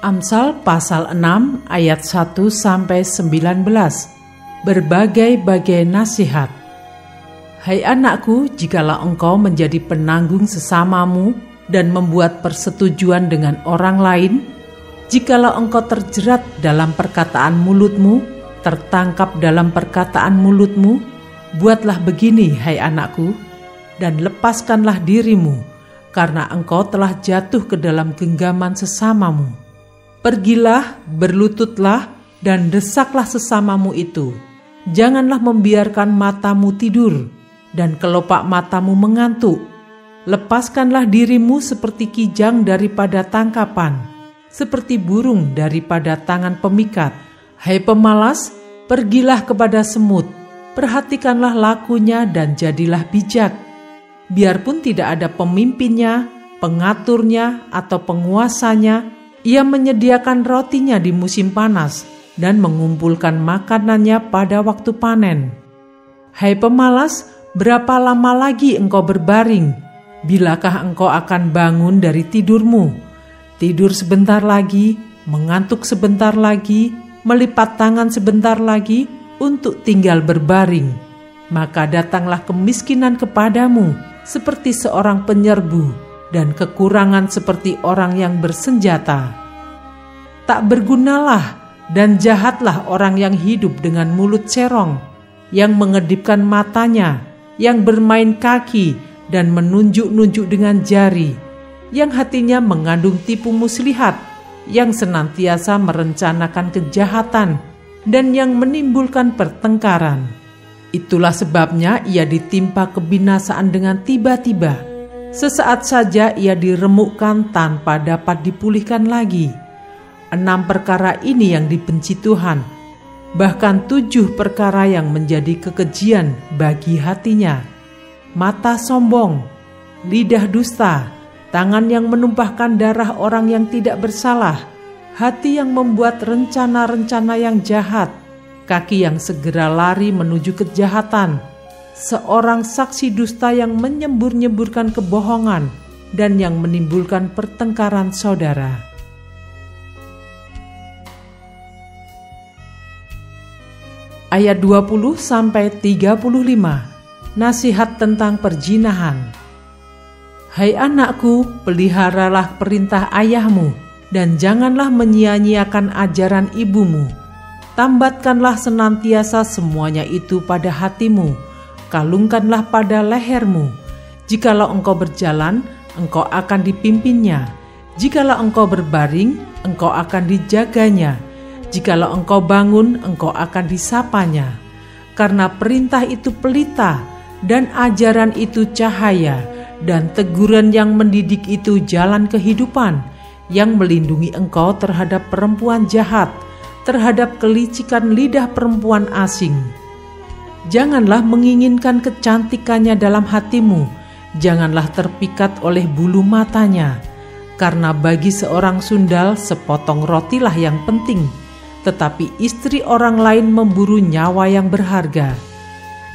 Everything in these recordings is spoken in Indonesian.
Amsal pasal 6 ayat 1-19. Berbagai-bagai nasihat. Hai anakku, jikalau engkau menjadi penanggung sesamamu dan membuat persetujuan dengan orang lain, jikalau engkau terjerat dalam perkataan mulutmu, tertangkap dalam perkataan mulutmu, buatlah begini, hai anakku, dan lepaskanlah dirimu, karena engkau telah jatuh ke dalam genggaman sesamamu. Pergilah, berlututlah, dan desaklah sesamamu itu. Janganlah membiarkan matamu tidur, dan kelopak matamu mengantuk. Lepaskanlah dirimu seperti kijang daripada tangkapan, seperti burung daripada tangan pemikat. Hai pemalas, pergilah kepada semut, perhatikanlah lakunya dan jadilah bijak. Biarpun tidak ada pemimpinnya, pengaturnya, atau penguasanya, ia menyediakan rotinya di musim panas dan mengumpulkan makanannya pada waktu panen. Hai pemalas, berapa lama lagi engkau berbaring? Bilakah engkau akan bangun dari tidurmu? Tidur sebentar lagi, mengantuk sebentar lagi, melipat tangan sebentar lagi untuk tinggal berbaring. Maka datanglah kemiskinan kepadamu seperti seorang penyerbu, dan kekurangan seperti orang yang bersenjata. Tak bergunalah dan jahatlah orang yang hidup dengan mulut serong, yang mengedipkan matanya, yang bermain kaki dan menunjuk-nunjuk dengan jari, yang hatinya mengandung tipu muslihat, yang senantiasa merencanakan kejahatan, dan yang menimbulkan pertengkaran. Itulah sebabnya ia ditimpa kebinasaan dengan tiba-tiba. Sesaat saja ia diremukkan tanpa dapat dipulihkan lagi. 6 perkara ini yang dibenci Tuhan, bahkan 7 perkara yang menjadi kekejian bagi hatinya: mata sombong, lidah dusta, tangan yang menumpahkan darah orang yang tidak bersalah, hati yang membuat rencana-rencana yang jahat, kaki yang segera lari menuju kejahatan, seorang saksi dusta yang menyembur-nyemburkan kebohongan dan yang menimbulkan pertengkaran saudara. Ayat 20-35. Nasihat tentang perzinahan. Hai anakku, peliharalah perintah ayahmu dan janganlah menyia-nyiakan ajaran ibumu. Tambatkanlah senantiasa semuanya itu pada hatimu, kalungkanlah pada lehermu. Jikalau engkau berjalan, engkau akan dipimpinnya. Jikalau engkau berbaring, engkau akan dijaganya. Jikalau engkau bangun, engkau akan disapanya. Karena perintah itu pelita, dan ajaran itu cahaya, dan teguran yang mendidik itu jalan kehidupan, yang melindungi engkau terhadap perempuan jahat, terhadap kelicikan lidah perempuan asing. Janganlah menginginkan kecantikannya dalam hatimu, janganlah terpikat oleh bulu matanya, karena bagi seorang sundal sepotong rotilah yang penting, tetapi istri orang lain memburu nyawa yang berharga.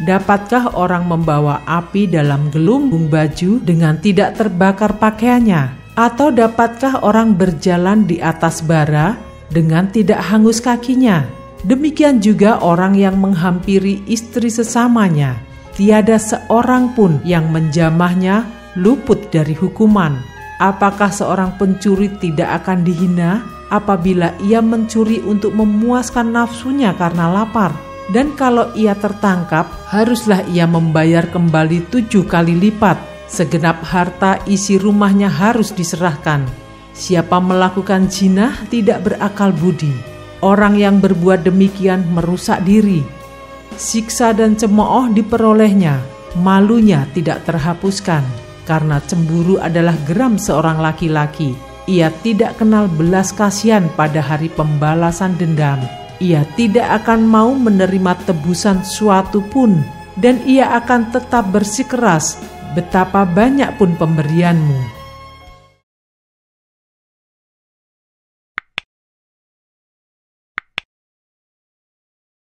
Dapatkah orang membawa api dalam gelunggung baju dengan tidak terbakar pakaiannya? Atau dapatkah orang berjalan di atas bara dengan tidak hangus kakinya? Demikian juga orang yang menghampiri istri sesamanya, tiada seorang pun yang menjamahnya luput dari hukuman. Apakah seorang pencuri tidak akan dihina apabila ia mencuri untuk memuaskan nafsunya karena lapar? Dan kalau ia tertangkap, haruslah ia membayar kembali 7 kali lipat. Segenap harta isi rumahnya harus diserahkan. Siapa melakukan zina tidak berakal budi. Orang yang berbuat demikian merusak diri. Siksa dan cemooh diperolehnya, malunya tidak terhapuskan. Karena cemburu adalah geram seorang laki-laki. Ia tidak kenal belas kasihan pada hari pembalasan dendam. Ia tidak akan mau menerima tebusan suatu pun, dan ia akan tetap bersikeras betapa banyak pun pemberianmu.